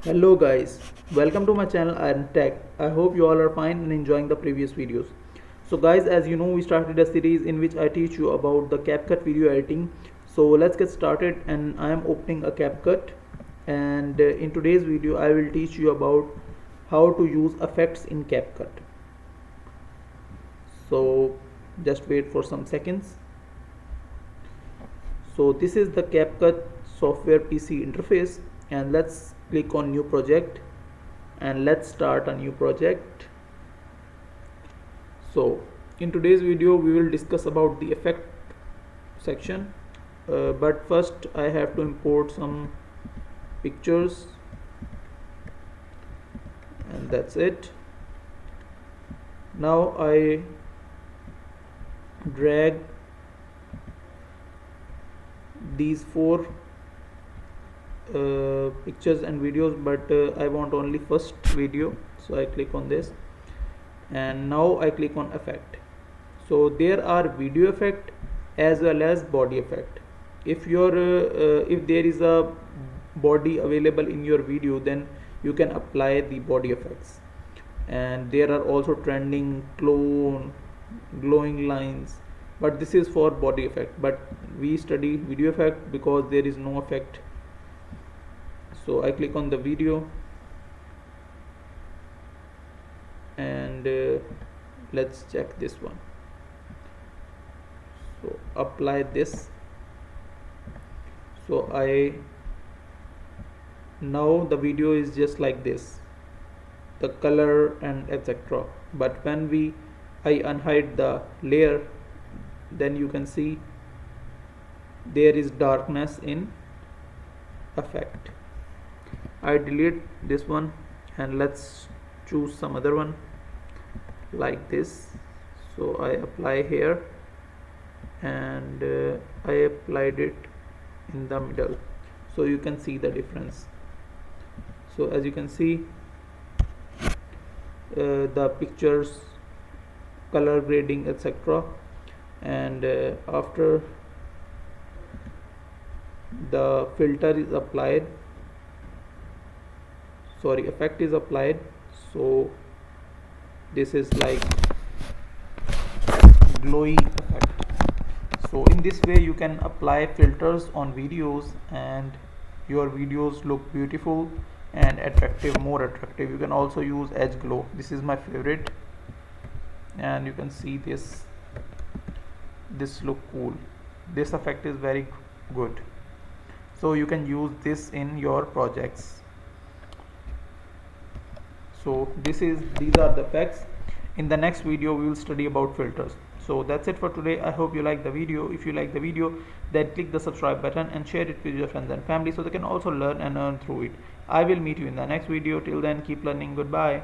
Hello guys, welcome to my channel Iron Tech. I hope you all are fine and enjoying the previous videos. So guys, as you know, we started a series in which I teach you about the CapCut video editing. So let's get started, and I am opening a CapCut, and in today's video I will teach you about how to use effects in CapCut. So just wait for some seconds. So this is the CapCut software PC interface, and let's click on new project and let's start a new project. So in today's video we will discuss about the effect section, but first I have to import some pictures, and that's it. Now I drag these four pictures and videos, but I want only first video, so I click on this, and now I click on effect. So there are video effect as well as body effect. If if there is a body available in your video, then you can apply the body effects, and there are also trending clone glowing lines, but this is for body effect, but we study video effect because there is no effect. So I click on the video, and let's check this one. So apply this. So now the video is just like this, the color and etc. But when I unhide the layer, then you can see there is darkness in effect. I delete this one, and let's choose some other one like this. So I apply here, and I applied it in the middle, so you can see the difference. So as you can see, the pictures, color grading, etc. And after the filter is applied, sorry, effect is applied, so this is like glowy effect. So in this way you can apply filters on videos, and your videos look beautiful and attractive, more attractive. You can also use edge glow. This is my favorite, and you can see this look cool. This effect is very good, so you can use this in your projects. So these are the effects. In the next video we will study about filters. So that's it for today. I hope you like the video. If you like the video, then click the subscribe button and share it with your friends and family so they can also learn and earn through it. I will meet you in the next video. Till then, keep learning. Goodbye.